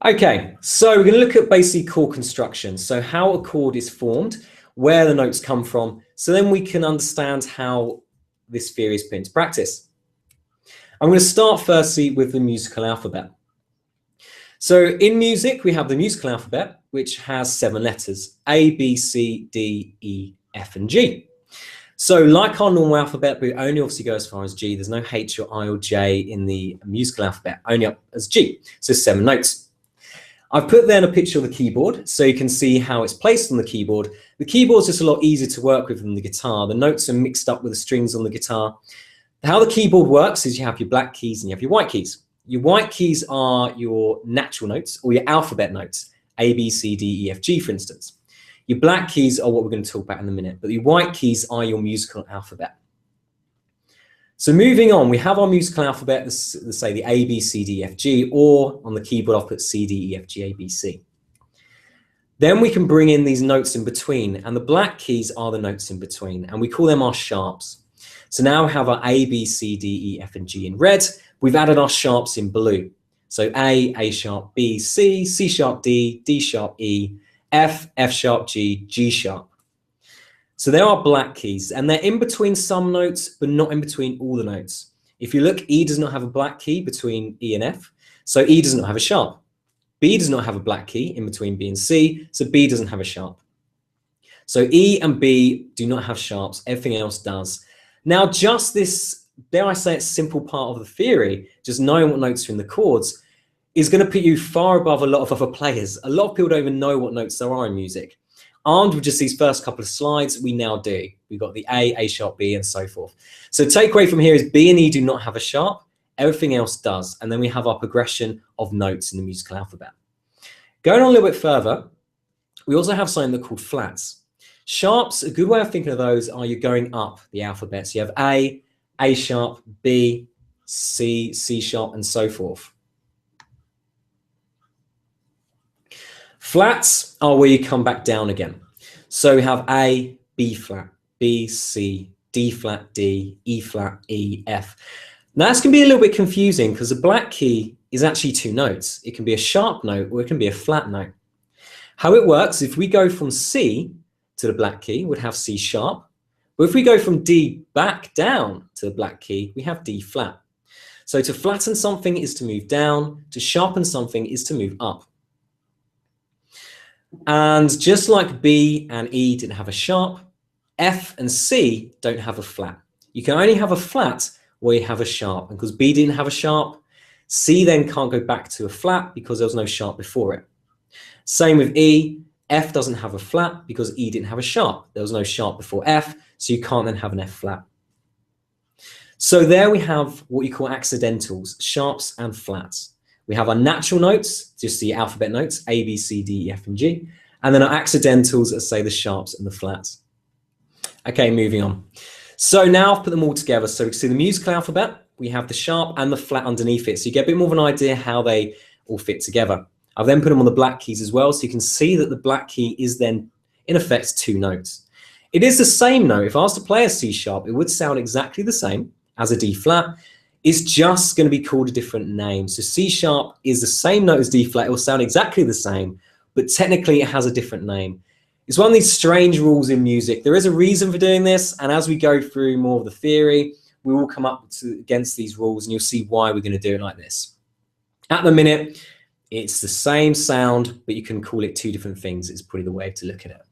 Okay, so we're going to look at basically chord construction. So how a chord is formed, where the notes come from, so then we can understand how this theory is put into practice. I'm going to start firstly with the musical alphabet. So in music, we have the musical alphabet, which has 7 letters, A, B, C, D, E, F, and G. So like our normal alphabet, we only obviously go as far as G. There's no H or I or J in the musical alphabet, only up as G. So 7 notes. I've put there a picture of the keyboard so you can see how it's placed on the keyboard. The keyboard's just a lot easier to work with than the guitar. The notes are mixed up with the strings on the guitar. How the keyboard works is you have your black keys and you have your white keys. Your white keys are your natural notes or your alphabet notes, A, B, C, D, E, F, G, for instance. Your black keys are what we're going to talk about in a minute, but the white keys are your musical alphabet. So moving on, we have our musical alphabet, let's say the A, B, C, D, E, F, G, or on the keyboard I'll put C, D, E, F, G, A, B, C. Then we can bring in these notes in between, and the black keys are the notes in between, and we call them our sharps. So now we have our A, B, C, D, E, F, and G in red. We've added our sharps in blue. So A sharp, B, C, C sharp, D, D sharp, E, F, F sharp, G, G sharp. So there are black keys, and they're in between some notes, but not in between all the notes. If you look, E does not have a black key between E and F, so E does not have a sharp. B does not have a black key in between B and C, so B doesn't have a sharp. So E and B do not have sharps, everything else does. Now, just this, dare I say, it's simple part of the theory, just knowing what notes are in the chords, is going to put you far above a lot of other players. A lot of people don't even know what notes there are in music. Armed with just these first couple of slides, we now do. We've got the A sharp, B, and so forth. So takeaway from here is B and E do not have a sharp, everything else does. And then we have our progression of notes in the musical alphabet. Going on a little bit further, we also have something that's called flats. Sharps, a good way of thinking of those are you're going up the alphabet. So you have A sharp, B, C, C sharp, and so forth. Flats are where you come back down again. So we have A, B flat, B, C, D flat, D, E flat, E, F. Now that's going to be a little bit confusing because the black key is actually 2 notes. It can be a sharp note or it can be a flat note. How it works, if we go from C to the black key, we'd have C sharp. But if we go from D back down to the black key, we have D flat. So to flatten something is to move down, to sharpen something is to move up. And just like B and E didn't have a sharp, F and C don't have a flat. You can only have a flat where you have a sharp. And because B didn't have a sharp, C then can't go back to a flat because there was no sharp before it. Same with E. F doesn't have a flat because E didn't have a sharp. There was no sharp before F, so you can't then have an F flat. So there we have what you call accidentals, sharps and flats. We have our natural notes, just the alphabet notes, A, B, C, D, E, F, and G. And then our accidentals, let's say the sharps and the flats. Okay, moving on. So now I've put them all together. So we can see the musical alphabet, we have the sharp and the flat underneath it. So you get a bit more of an idea how they all fit together. I've then put them on the black keys as well. So you can see that the black key is then, in effect, 2 notes. It is the same note. If I was to play a C sharp, it would sound exactly the same as a D flat. It's just going to be called a different name. So C sharp is the same note as D flat. It will sound exactly the same, but technically it has a different name. It's one of these strange rules in music. There is a reason for doing this, and as we go through more of the theory, we will come up against these rules, and you'll see why we're going to do it like this. At the minute, it's the same sound, but you can call it 2 different things. It's probably the way to look at it.